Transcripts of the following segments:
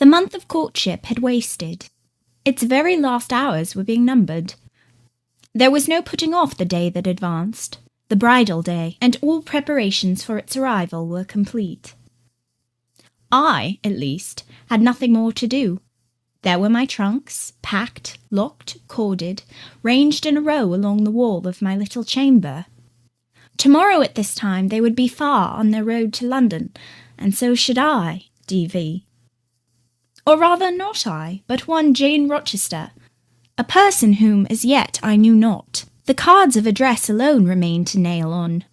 The month of courtship had wasted. Its very last hours were being numbered. There was no putting off the day that advanced, the bridal day, and all preparations for its arrival were complete. I, at least, had nothing more to do. There were my trunks, packed, locked, corded, ranged in a row along the wall of my little chamber. Tomorrow at this time they would be far on their road to London, and so should I, D.V. Or rather not I, but one Jane Rochester, a person whom as yet I knew not. The cards of address alone remained to nail on.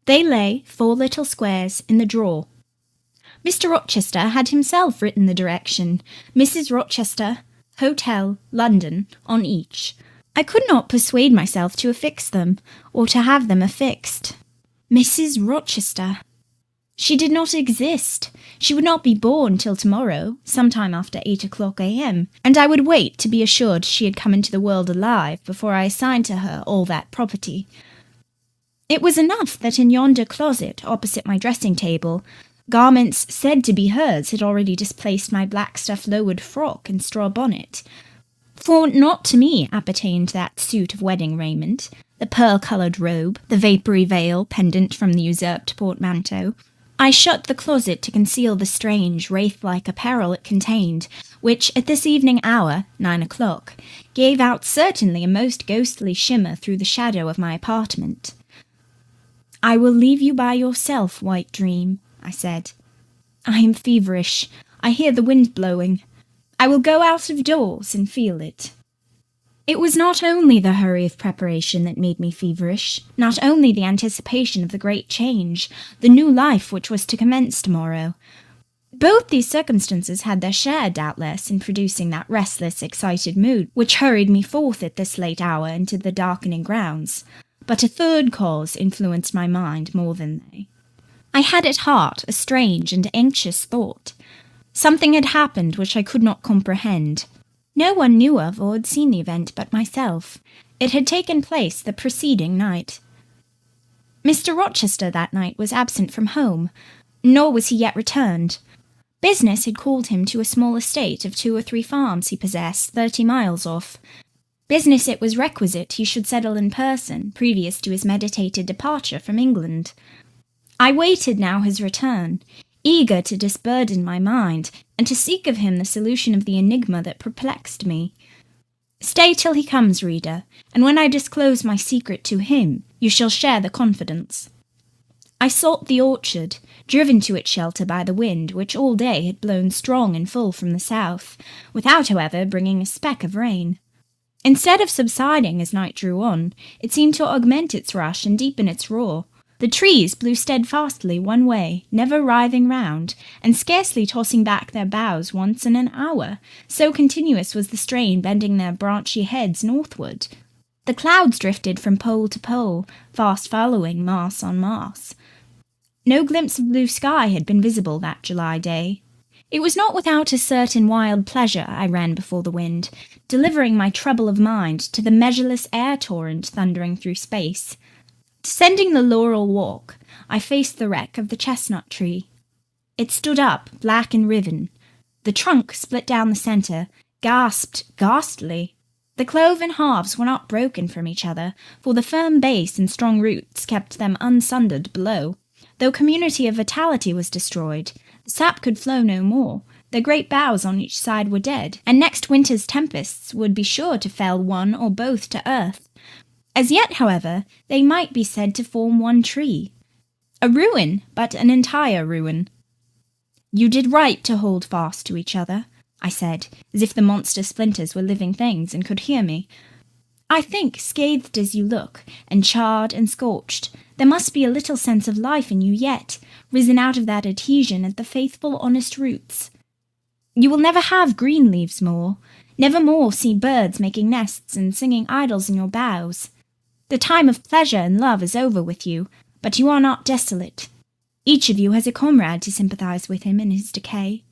They lay, 4 little squares, in the drawer. Mr. Rochester had himself written the direction, Mrs. Rochester, Hotel, London, on each. I could not persuade myself to affix them, or to have them affixed. Mrs. Rochester. She did not exist. She would not be born till tomorrow, sometime after 8 a.m., and I would wait to be assured she had come into the world alive before I assigned to her all that property. It was enough that in yonder closet, opposite my dressing-table, garments said to be hers had already displaced my black stuff lowered frock and straw bonnet. For not to me appertained that suit of wedding raiment, the pearl-coloured robe, the vapoury veil pendant from the usurped portmanteau. I shut the closet to conceal the strange, wraith-like apparel it contained, which, at this evening hour, 9 o'clock, gave out certainly a most ghostly shimmer through the shadow of my apartment. "I will leave you by yourself, white dream," I said. "I am feverish. I hear the wind blowing. I will go out of doors and feel it." It was not only the hurry of preparation that made me feverish, not only the anticipation of the great change, the new life which was to commence tomorrow. Both these circumstances had their share, doubtless, in producing that restless, excited mood which hurried me forth at this late hour into the darkening grounds. But a third cause influenced my mind more than they. I had at heart a strange and anxious thought. Something had happened which I could not comprehend. No one knew of or had seen the event but myself. It had taken place the preceding night. Mr. Rochester that night was absent from home, nor was he yet returned. Business had called him to a small estate of 2 or 3 farms he possessed 30 miles off. Business it was requisite he should settle in person, previous to his meditated departure from England. I waited now his return, eager to disburden my mind, and to seek of him the solution of the enigma that perplexed me. Stay till he comes, reader, and when I disclose my secret to him, you shall share the confidence. I sought the orchard, driven to its shelter by the wind, which all day had blown strong and full from the south, without, however, bringing a speck of rain. Instead of subsiding as night drew on, it seemed to augment its rush and deepen its roar. The trees blew steadfastly one way, never writhing round, and scarcely tossing back their boughs once in an hour, so continuous was the strain bending their branchy heads northward. The clouds drifted from pole to pole, fast following mass on mass. No glimpse of blue sky had been visible that July day. It was not without a certain wild pleasure I ran before the wind, delivering my trouble of mind to the measureless air torrent thundering through space. Descending the laurel walk, I faced the wreck of the chestnut tree. It stood up, black and riven. The trunk split down the centre, gasped ghastly. The cloven halves were not broken from each other, for the firm base and strong roots kept them unsundered below. Though community of vitality was destroyed, the sap could flow no more. The great boughs on each side were dead, and next winter's tempests would be sure to fell one or both to earth. As yet, however, they might be said to form one tree. A ruin, but an entire ruin. "You did right to hold fast to each other," I said, as if the monster splinters were living things and could hear me. "I think, scathed as you look, and charred and scorched, there must be a little sense of life in you yet, risen out of that adhesion at the faithful, honest roots. You will never have green leaves more, never more see birds making nests and singing idyls in your boughs. The time of pleasure and love is over with you, but you are not desolate. Each of you has a comrade to sympathize with him in his decay."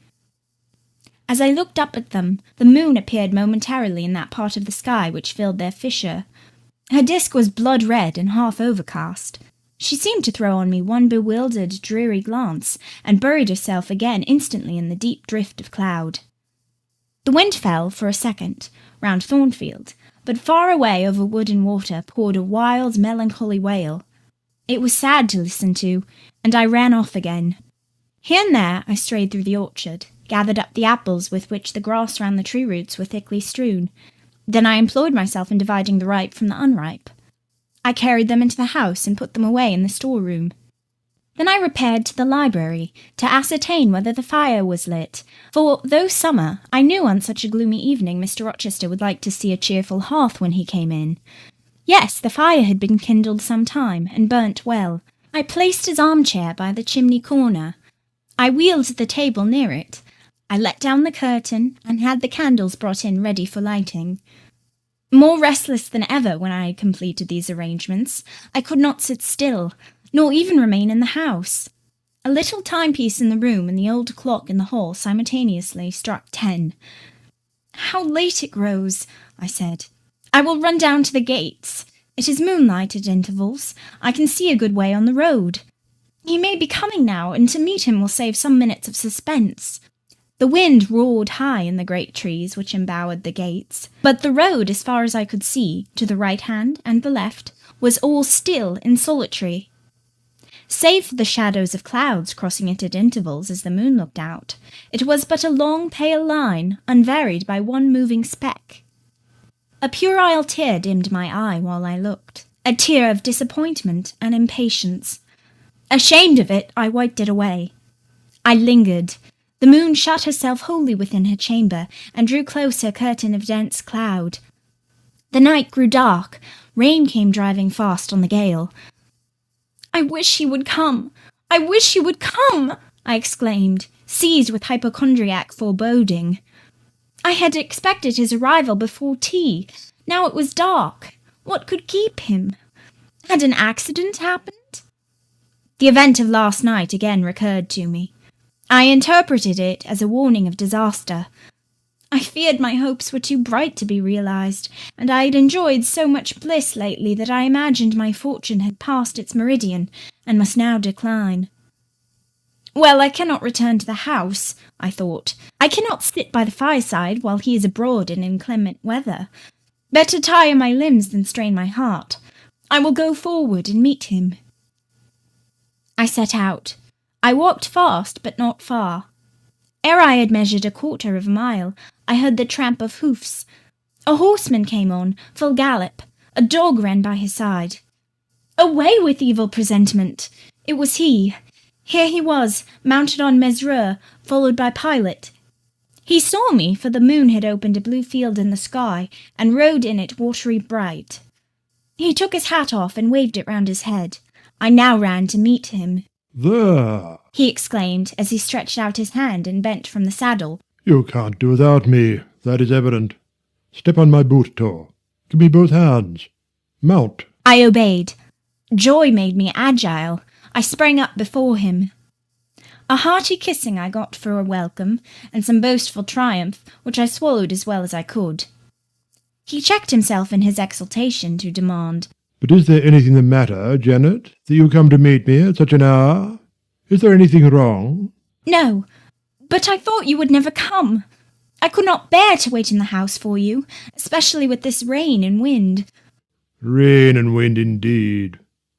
As I looked up at them, the moon appeared momentarily in that part of the sky which filled their fissure. Her disk was blood-red and half overcast. She seemed to throw on me one bewildered, dreary glance, and buried herself again instantly in the deep drift of cloud. The wind fell for a second round Thornfield, but far away over wood and water poured a wild, melancholy wail. It was sad to listen to, and I ran off again. Here and there I strayed through the orchard, gathered up the apples with which the grass round the tree roots were thickly strewn. Then I employed myself in dividing the ripe from the unripe. I carried them into the house and put them away in the storeroom. Then I repaired to the library to ascertain whether the fire was lit, for, though summer, I knew on such a gloomy evening Mr. Rochester would like to see a cheerful hearth when he came in. Yes, the fire had been kindled some time, and burnt well. I placed his armchair by the chimney corner. I wheeled the table near it. I let down the curtain, and had the candles brought in ready for lighting. More restless than ever when I had completed these arrangements, I could not sit still, nor even remain in the house. A little timepiece in the room and the old clock in the hall simultaneously struck 10. "How late it grows," I said. "I will run down to the gates. It is moonlight at intervals. I can see a good way on the road. He may be coming now, and to meet him will save some minutes of suspense." The wind roared high in the great trees which embowered the gates, but the road, as far as I could see, to the right hand and the left, was all still and solitary. Save for the shadows of clouds crossing it at intervals as the moon looked out, it was but a long pale line, unvaried by one moving speck. A puerile tear dimmed my eye while I looked, a tear of disappointment and impatience. Ashamed of it, I wiped it away. I lingered. The moon shut herself wholly within her chamber, and drew close her curtain of dense cloud. The night grew dark. Rain came driving fast on the gale. "I wish he would come! I wish he would come!" I exclaimed, seized with hypochondriac foreboding. I had expected his arrival before tea. Now it was dark. What could keep him? Had an accident happened? The event of last night again recurred to me. I interpreted it as a warning of disaster. I feared my hopes were too bright to be realized, and I had enjoyed so much bliss lately that I imagined my fortune had passed its meridian and must now decline. "Well, I cannot return to the house," I thought. "I cannot sit by the fireside while he is abroad in inclement weather. Better tire my limbs than strain my heart. I will go forward and meet him." I set out. I walked fast, but not far. Ere I had measured a quarter of a mile, I heard the tramp of hoofs. A horseman came on, full gallop. A dog ran by his side. Away with evil presentiment! It was he. Here he was, mounted on Mesrour, followed by Pilot. He saw me, for the moon had opened a blue field in the sky, and rode in it watery bright. He took his hat off and waved it round his head. I now ran to meet him. "There!" he exclaimed, as he stretched out his hand and bent from the saddle. "You can't do without me, that is evident. Step on my boot toe. Give me both hands. Mount." I obeyed. Joy made me agile. I sprang up before him. A hearty kissing I got for a welcome, and some boastful triumph, which I swallowed as well as I could. He checked himself in his exultation to demand, "But is there anything the matter, Janet, that you come to meet me at such an hour? Is there anything wrong?" "No, but I thought you would never come. I could not bear to wait in the house for you, especially with this rain and wind." "Rain and wind indeed.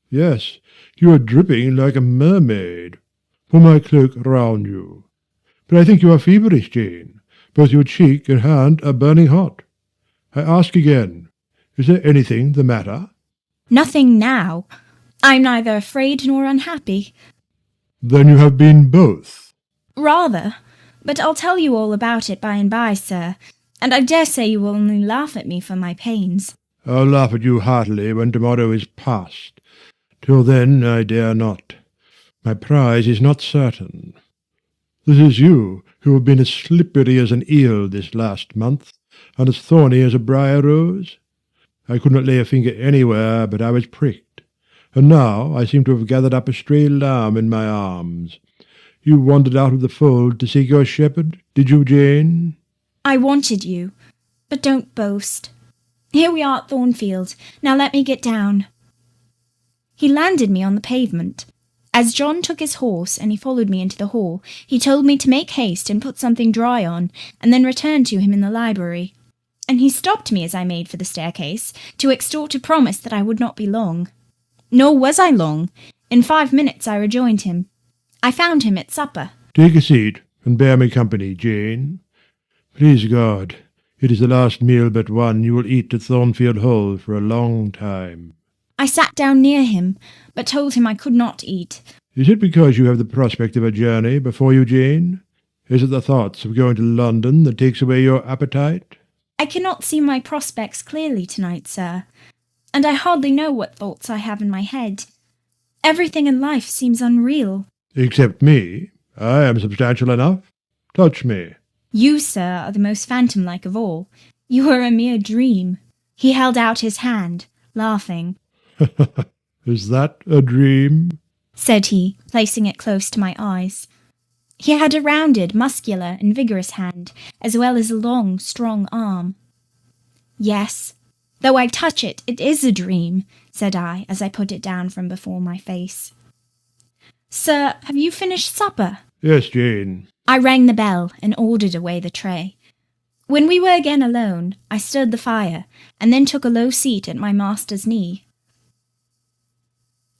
Yes, you are dripping like a mermaid. Pull my cloak round you. But I think you are feverish, Jane. Both your cheek and hand are burning hot. I ask again, is there anything the matter?" "Nothing now. I'm neither afraid nor unhappy." "Then you have been both?" "Rather. But I'll tell you all about it by and by, sir, and I dare say you will only laugh at me for my pains." "I'll laugh at you heartily when tomorrow is past. Till then I dare not. My prize is not certain. This is you who have been as slippery as an eel this last month, and as thorny as a briar rose. I could not lay a finger anywhere but I was pricked, and now I seem to have gathered up a stray lamb in my arms. You wandered out of the fold to seek your shepherd, did you, Jane?" "I wanted you, but don't boast. Here we are at Thornfield. Now let me get down." He landed me on the pavement. As John took his horse and he followed me into the hall, he told me to make haste and put something dry on, and then return to him in the library. And he stopped me as I made for the staircase, to extort a promise that I would not be long. Nor was I long. In 5 minutes I rejoined him. I found him at supper. Take a seat, and bear me company, Jane. Please God, it is the last meal but one you will eat at Thornfield Hall for a long time. I sat down near him, but told him I could not eat. Is it because you have the prospect of a journey before you, Jane? Is it the thoughts of going to London that takes away your appetite? I cannot see my prospects clearly tonight, sir, and I hardly know what thoughts I have in my head. Everything in life seems unreal. Except me. I am substantial enough. Touch me. You, sir, are the most phantom-like of all. You are a mere dream. He held out his hand, laughing. Is that a dream? Said he, placing it close to my eyes. He had a rounded, muscular, and vigorous hand, as well as a long, strong arm. Yes, though I touch it, it is a dream, said I, as I put it down from before my face. Sir, have you finished supper? Yes, Jane. I rang the bell and ordered away the tray. When we were again alone, I stirred the fire, and then took a low seat at my master's knee.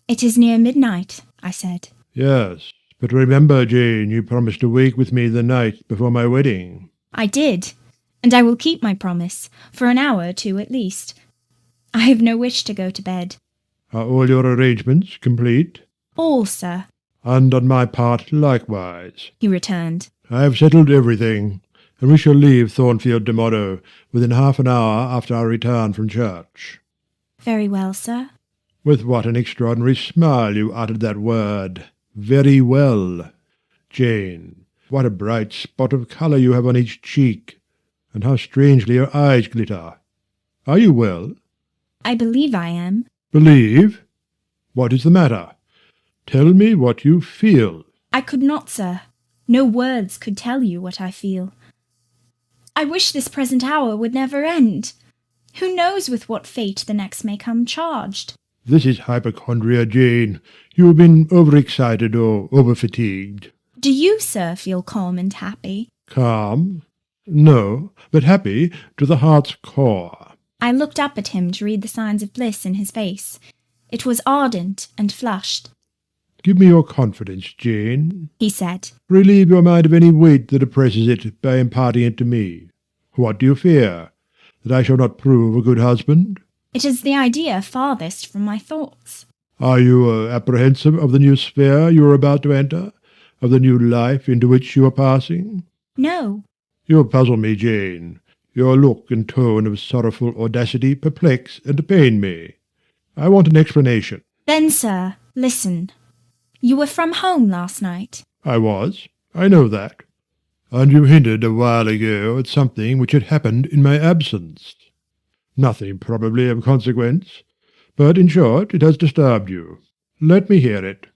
It is near midnight, I said. Yes, but remember, Jane, you promised to wake with me the night before my wedding. I did, and I will keep my promise, for an hour or two at least. I have no wish to go to bed. Are all your arrangements complete? All, sir. And on my part likewise, He returned. I have settled everything, and we shall leave Thornfield tomorrow, within half an hour after our return from church. Very well, sir. With what an extraordinary smile you uttered that word. Very well. Jane, what a bright spot of colour you have on each cheek, and how strangely your eyes glitter. Are you well? I believe I am. Believe? What is the matter? Tell me what you feel. I could not, sir. No words could tell you what I feel. I wish this present hour would never end. Who knows with what fate the next may come charged? This is hypochondria, Jane. You have been overexcited or overfatigued. Do you, sir, feel calm and happy? Calm? No, but happy to the heart's core. I looked up at him to read the signs of bliss in his face. It was ardent and flushed. Give me your confidence, Jane, He said. Relieve your mind of any weight that oppresses it by imparting it to me. What do you fear? That I shall not prove a good husband? It is the idea farthest from my thoughts. Are you apprehensive of the new sphere you are about to enter? Of the new life into which you are passing? No. You puzzle me, Jane. Your look and tone of sorrowful audacity perplex and pain me. I want an explanation. Then, sir, listen. You were from home last night. I was. I know that. And you hinted a while ago at something which had happened in my absence. Nothing probably of consequence, but in short it has disturbed you. Let me hear it.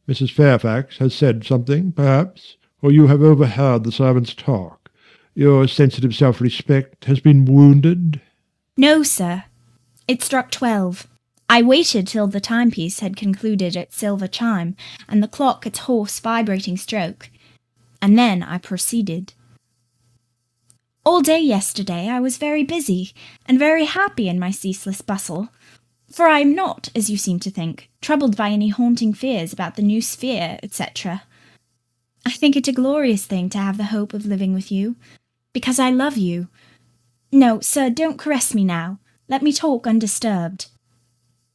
Mrs. Fairfax has said something, perhaps, or you have overheard the servants' talk. Your sensitive self-respect has been wounded? No, sir. It struck 12. I waited till the timepiece had concluded its silver chime, and the clock its hoarse vibrating stroke, and then I proceeded. All day yesterday I was very busy, and very happy in my ceaseless bustle, for I am not, as you seem to think, troubled by any haunting fears about the new sphere, etc. I think it a glorious thing to have the hope of living with you, because I love you. No, sir, don't caress me now. Let me talk undisturbed.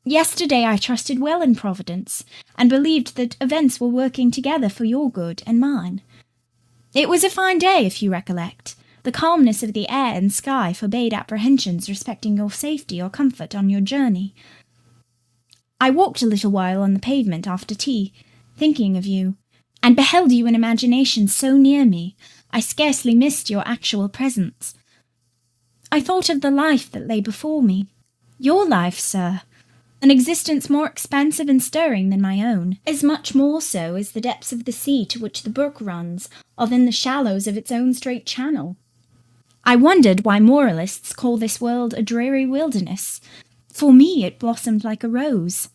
Yesterday I trusted well in Providence, and believed that events were working together for your good and mine. It was a fine day, if you recollect. The calmness of the air and sky forbade apprehensions respecting your safety or comfort on your journey. I walked a little while on the pavement after tea, thinking of you, and beheld you in imagination so near me, I scarcely missed your actual presence. I thought of the life that lay before me. Your life, sir, an existence more expansive and stirring than my own, as much more so as the depths of the sea to which the brook runs, or than the shallows of its own straight channel. I wondered why moralists call this world a dreary wilderness. For me it blossomed like a rose.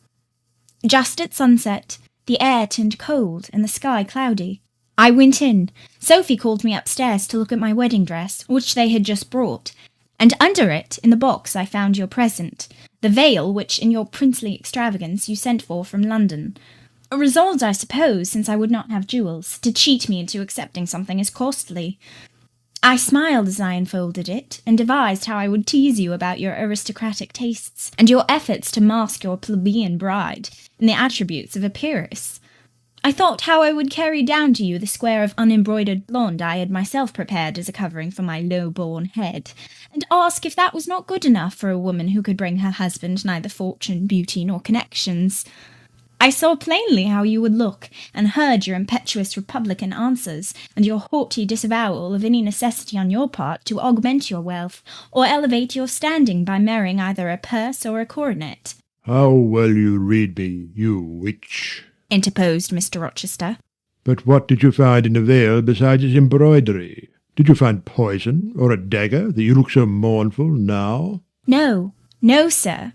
Just at sunset, The air turned cold and the sky cloudy. I went in. Sophie called me upstairs to look at my wedding dress, which they had just brought, and under it, in the box, I found your present, the veil which, in your princely extravagance, you sent for from London. Resolved, I suppose, since I would not have jewels, to cheat me into accepting something as costly. I smiled as I unfolded it, and devised how I would tease you about your aristocratic tastes, and your efforts to mask your plebeian bride in the attributes of a peeress. I thought how I would carry down to you the square of unembroidered blonde I had myself prepared as a covering for my low-born head, and ask if that was not good enough for a woman who could bring her husband neither fortune, beauty, nor connections. I saw plainly how you would look, and heard your impetuous republican answers, and your haughty disavowal of any necessity on your part to augment your wealth, or elevate your standing by marrying either a purse or a coronet. How well you read me, you witch! Interposed Mr. Rochester. But what did you find in the veil besides its embroidery? Did you find poison, or a dagger, that you look so mournful now? No, sir.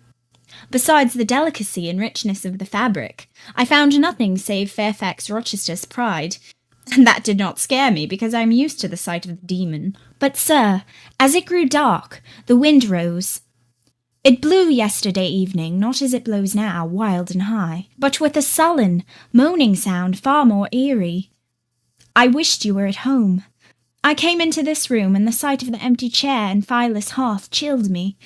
Besides the delicacy and richness of the fabric, I found nothing save Fairfax Rochester's pride, and that did not scare me, because I am used to the sight of the demon. But, sir, as it grew dark, the wind rose. It blew yesterday evening, not as it blows now, wild and high, but with a sullen, moaning sound far more eerie. I wished you were at home. I came into this room, and the sight of the empty chair and fireless hearth chilled me.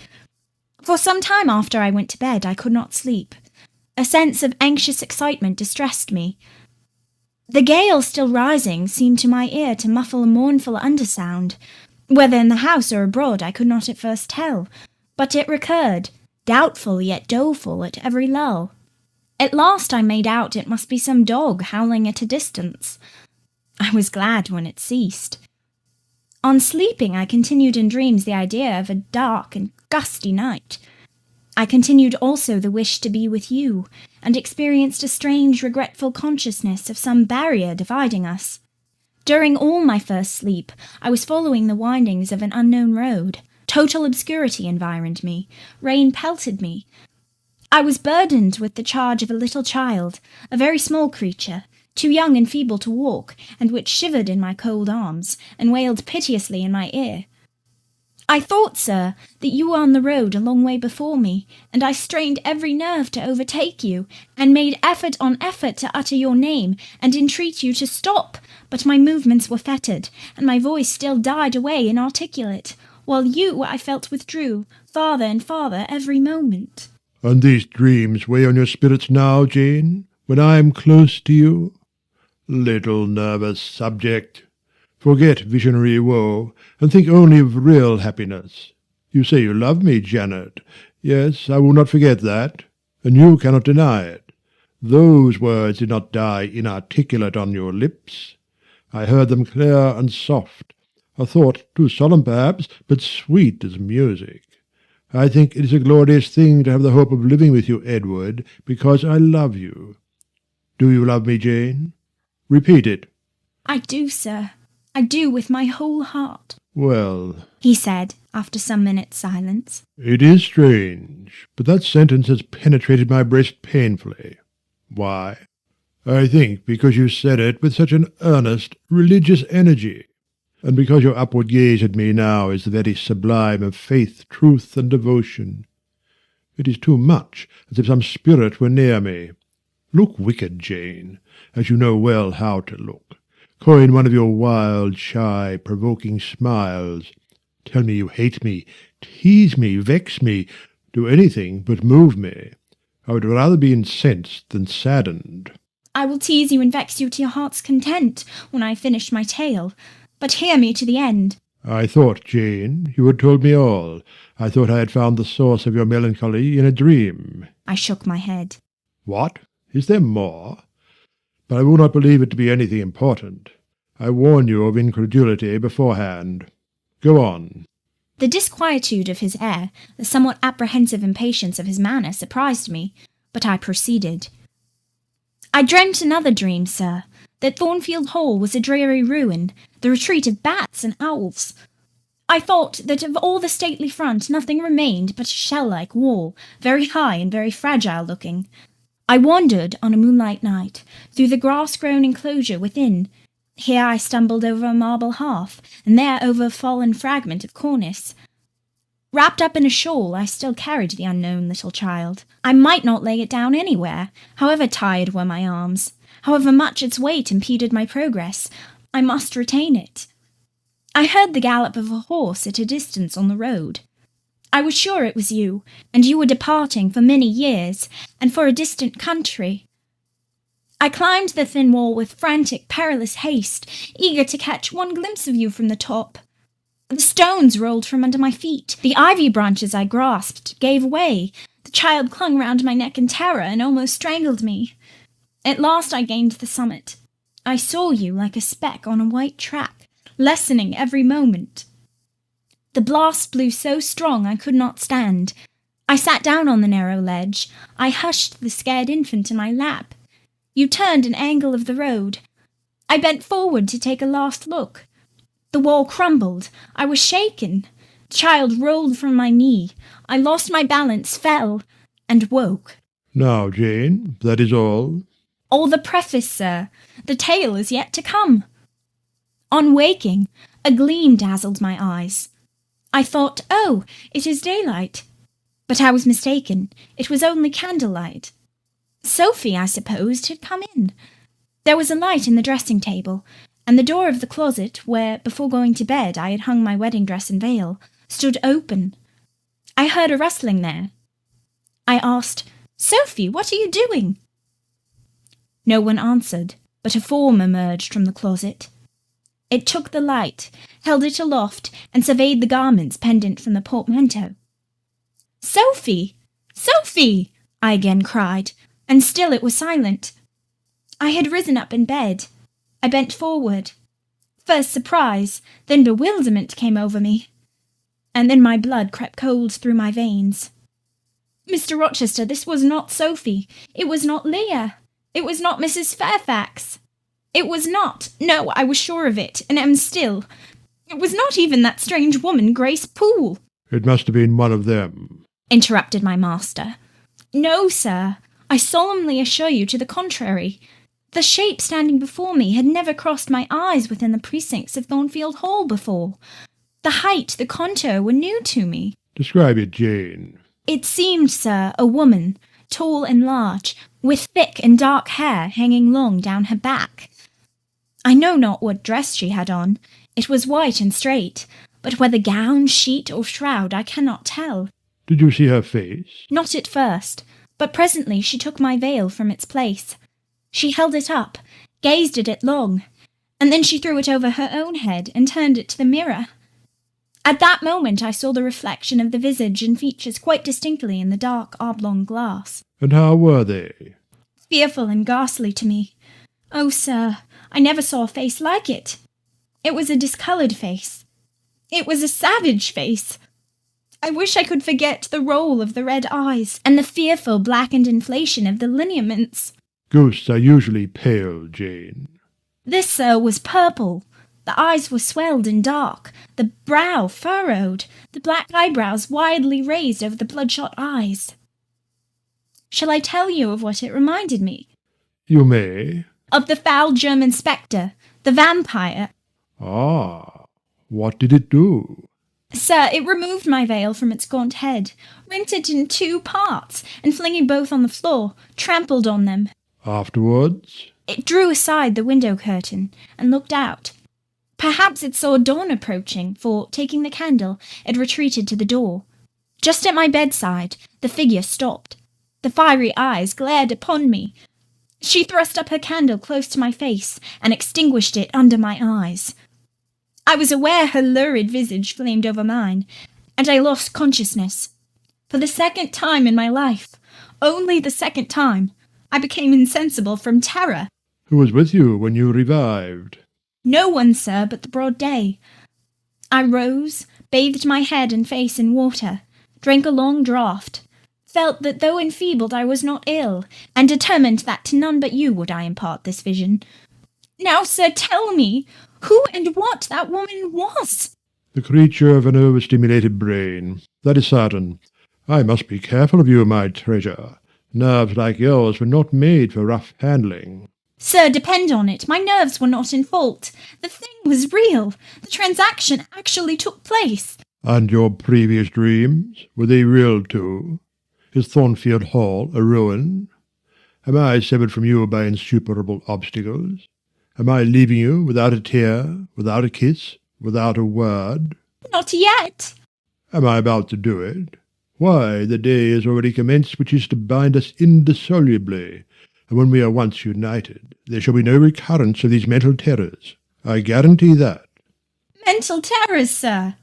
For some time after I went to bed, I could not sleep. A sense of anxious excitement distressed me. The gale still rising seemed to my ear to muffle a mournful undersound. Whether in the house or abroad I could not at first tell, but it recurred, doubtful yet doleful at every lull. At last I made out it must be some dog howling at a distance. I was glad when it ceased. On sleeping, I continued in dreams the idea of a dark and gusty night. I continued also the wish to be with you, and experienced a strange, regretful consciousness of some barrier dividing us. During all my first sleep, I was following the windings of an unknown road. Total obscurity environed me. Rain pelted me. I was burdened with the charge of a little child, a very small creature, too young and feeble to walk, and which shivered in my cold arms, and wailed piteously in my ear. I thought, sir, that you were on the road a long way before me, and I strained every nerve to overtake you, and made effort on effort to utter your name, and entreat you to stop, but my movements were fettered, and my voice still died away inarticulate, while you, I felt, withdrew, farther and farther every moment. And these dreams weigh on your spirits now, Jane, when I am close to you? Little nervous subject, forget visionary woe, and think only of real happiness. You say you love me, Janet. Yes, I will not forget that, and you cannot deny it. Those words did not die inarticulate on your lips. I heard them clear and soft, a thought too solemn perhaps, but sweet as music. I think it is a glorious thing to have the hope of living with you, Edward, because I love you. Do you love me, Jane? Repeat it. I do, sir. I do with my whole heart. Well, he said, after some minutes' silence. It is strange, but that sentence has penetrated my breast painfully. Why? I think because you said it with such an earnest, religious energy, and because your upward gaze at me now is the very sublime of faith, truth, and devotion. It is too much, as if some spirit were near me. Look wicked, Jane, as you know well how to look. Coin one of your wild, shy, provoking smiles. Tell me you hate me, tease me, vex me, do anything but move me. I would rather be incensed than saddened. I will tease you and vex you to your heart's content when I have finished my tale. But hear me to the end. I thought, Jane, you had told me all. I thought I had found the source of your melancholy in a dream. I shook my head. What? Is there more? But I will not believe it to be anything important. I warn you of incredulity beforehand. Go on. The disquietude of his air, the somewhat apprehensive impatience of his manner surprised me, but I proceeded. I dreamt another dream, sir, that Thornfield Hall was a dreary ruin, the retreat of bats and owls. I thought that of all the stately front nothing remained but a shell-like wall, very high and very fragile-looking. I wandered on a moonlight night through the grass-grown enclosure within. Here I stumbled over a marble hearth, and there over a fallen fragment of cornice. Wrapped up in a shawl, I still carried the unknown little child. I might not lay it down anywhere, however tired were my arms, however much its weight impeded my progress. I must retain it. I heard the gallop of a horse at a distance on the road. I was sure it was you, and you were departing for many years, and for a distant country. I climbed the thin wall with frantic, perilous haste, eager to catch one glimpse of you from the top. The stones rolled from under my feet. The ivy branches I grasped gave way. The child clung round my neck in terror and almost strangled me. At last I gained the summit. I saw you like a speck on a white track, lessening every moment. The blast blew so strong I could not stand. I sat down on the narrow ledge. I hushed the scared infant in my lap. You turned an angle of the road. I bent forward to take a last look. The wall crumbled. I was shaken. The child rolled from my knee. I lost my balance, fell, and woke. Now, Jane, that is all? All the preface, sir. The tale is yet to come. On waking, a gleam dazzled my eyes. I thought, oh, it is daylight. But I was mistaken. It was only candlelight. Sophie, I supposed, had come in. There was a light in the dressing-table, and the door of the closet, where, before going to bed, I had hung my wedding dress and veil, stood open. I heard a rustling there. I asked, Sophie, what are you doing? No one answered, but a form emerged from the closet. It took the light, held it aloft, and surveyed the garments pendant from the portmanteau. Sophie! Sophie! I again cried, and still it was silent. I had risen up in bed. I bent forward. First surprise, then bewilderment came over me, and then my blood crept cold through my veins. Mr. Rochester, this was not Sophie. It was not Leah. It was not Mrs. Fairfax. It was not. No, I was sure of it, and am still. It was not even that strange woman, Grace Poole. It must have been one of them, interrupted my master. No, sir. I solemnly assure you to the contrary. The shape standing before me had never crossed my eyes within the precincts of Thornfield Hall before. The height, the contour were new to me. Describe it, Jane. It seemed, sir, a woman, tall and large, with thick and dark hair hanging long down her back. I know not what dress she had on. It was white and straight, but whether gown, sheet, or shroud I cannot tell. Did you see her face? Not at first, but presently she took my veil from its place. She held it up, gazed at it long, and then she threw it over her own head and turned it to the mirror. At that moment I saw the reflection of the visage and features quite distinctly in the dark oblong glass. And how were they? Fearful and ghastly to me. Oh, sir, I never saw a face like it. It was a discoloured face. It was a savage face. I wish I could forget the roll of the red eyes and the fearful blackened inflation of the lineaments. Ghosts are usually pale, Jane. This, sir, was purple. The eyes were swelled and dark, the brow furrowed, the black eyebrows widely raised over the bloodshot eyes. Shall I tell you of what it reminded me? You may. Of the foul German spectre, the vampire. Ah, what did it do? Sir, it removed my veil from its gaunt head, rent it in 2 parts, and flinging both on the floor, trampled on them. Afterwards? It drew aside the window curtain and looked out. Perhaps it saw dawn approaching, for, taking the candle, it retreated to the door. Just at my bedside, the figure stopped. The fiery eyes glared upon me. She thrust up her candle close to my face and extinguished it under my eyes. I was aware her lurid visage flamed over mine, and I lost consciousness. For the second time in my life, only the second time, I became insensible from terror. Who was with you when you revived? No one, sir, but the broad day. I rose, bathed my head and face in water, drank a long draught, felt that though enfeebled I was not ill, and determined that to none but you would I impart this vision. Now, sir, tell me who and what that woman was. The creature of an overstimulated brain. That is certain. I must be careful of you, my treasure. Nerves like yours were not made for rough handling. Sir, depend on it, my nerves were not in fault. The thing was real. The transaction actually took place. And your previous dreams, were they real too? Is Thornfield Hall a ruin? Am I severed from you by insuperable obstacles? Am I leaving you without a tear, without a kiss, without a word? Not yet. Am I about to do it? Why, the day is already commenced which is to bind us indissolubly, and when we are once united, there shall be no recurrence of these mental terrors. I guarantee that. Mental terrors, sir.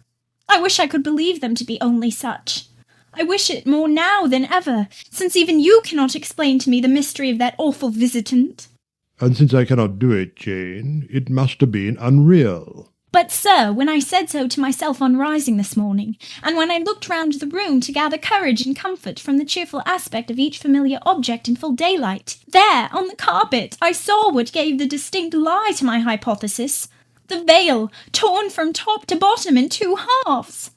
I wish I could believe them to be only such. I wish it more now than ever, since even you cannot explain to me the mystery of that awful visitant. And since I cannot do it, Jane, it must have been unreal. But, sir, when I said so to myself on rising this morning, and when I looked round the room to gather courage and comfort from the cheerful aspect of each familiar object in full daylight, there, on the carpet, I saw what gave the distinct lie to my hypothesis. The veil, torn from top to bottom in two halves.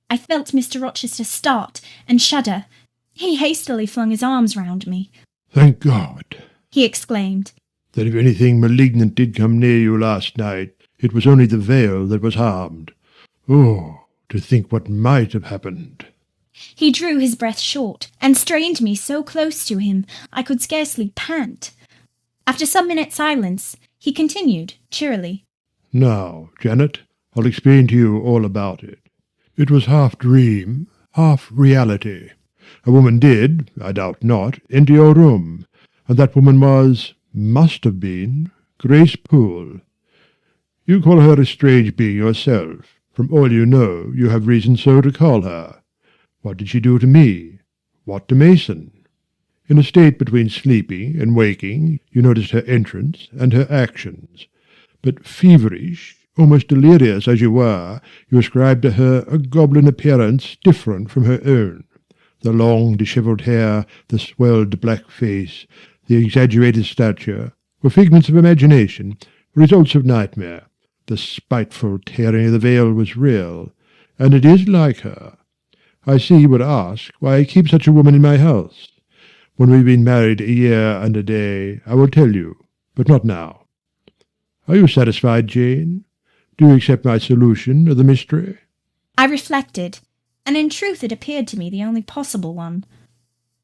I felt Mr. Rochester start and shudder. He hastily flung his arms round me. Thank God, he exclaimed, that if anything malignant did come near you last night, it was only the veil that was harmed. Oh, to think what might have happened. He drew his breath short, and strained me so close to him I could scarcely pant. After some minutes' silence, he continued, cheerily. Now, Janet, I'll explain to you all about it. It was half dream, half reality. A woman did, I doubt not, enter your room, and that woman must have been, Grace Poole. You call her a strange being yourself. From all you know, you have reason so to call her. What did she do to me? What to Mason? In a state between sleeping and waking, you noticed her entrance and her actions. But feverish, almost delirious as you were, you ascribed to her a goblin appearance different from her own. The long dishevelled hair, the swelled black face, the exaggerated stature, were figments of imagination, results of nightmare. The spiteful tearing of the veil was real, and it is like her. I see you would ask why I keep such a woman in my house. When we've been married a year and a day, I will tell you, but not now. Are you satisfied, Jane? Do you accept my solution of the mystery? I reflected, and in truth it appeared to me the only possible one.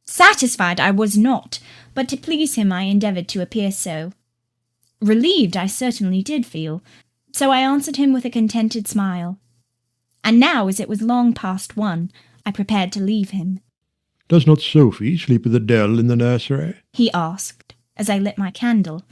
Satisfied I was not, but to please him I endeavoured to appear so. Relieved I certainly did feel, so I answered him with a contented smile. And now, as it was long past 1, I prepared to leave him. Does not Sophie sleep with Adele in the nursery? He asked, as I lit my candle.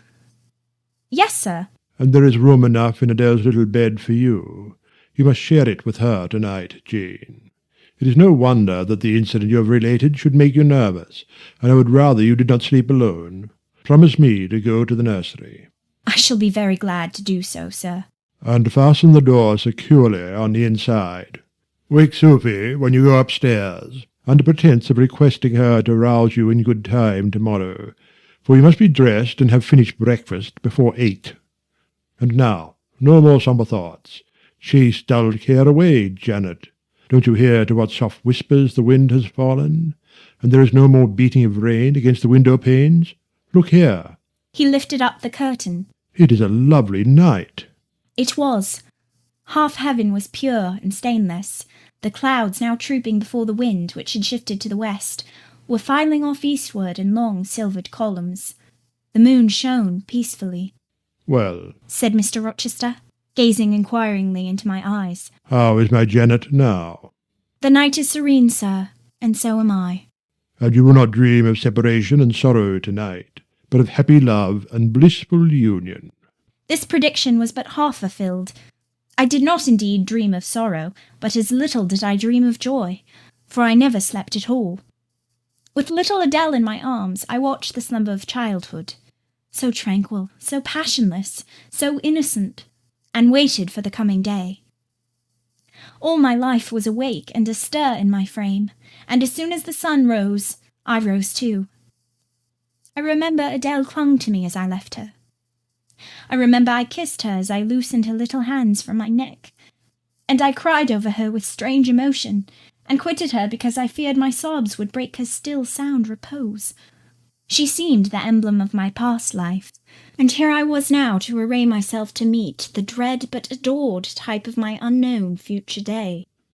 Yes, sir. And there is room enough in Adele's little bed for you. You must share it with her tonight, Jane. It is no wonder that the incident you have related should make you nervous, and I would rather you did not sleep alone. Promise me to go to the nursery. I shall be very glad to do so, sir. And fasten the door securely on the inside. Wake Sophie when you go upstairs, under pretence of requesting her to rouse you in good time tomorrow, for you must be dressed and have finished breakfast before 8. And now, no more sombre thoughts. Chase dull care away, Janet. Don't you hear to what soft whispers the wind has fallen? And there is no more beating of rain against the window-panes? Look here. He lifted up the curtain. It is a lovely night. It was. Half heaven was pure and stainless. The clouds, now trooping before the wind, which had shifted to the west, were filing off eastward in long silvered columns. The moon shone peacefully. Well, said Mr. Rochester, gazing inquiringly into my eyes. How is my Janet now? The night is serene, sir, and so am I. And you will not dream of separation and sorrow tonight, but of happy love and blissful union. This prediction was but half fulfilled. I did not indeed dream of sorrow, but as little did I dream of joy, for I never slept at all. With little Adele in my arms, I watched the slumber of childhood, so tranquil, so passionless, so innocent, and waited for the coming day. All my life was awake and astir in my frame, and as soon as the sun rose, I rose too. I remember Adele clung to me as I left her. I remember I kissed her as I loosened her little hands from my neck, and I cried over her with strange emotion, and quitted her because I feared my sobs would break her still sound repose. She seemed the emblem of my past life, and here I was now to array myself to meet the dread but adored type of my unknown future day.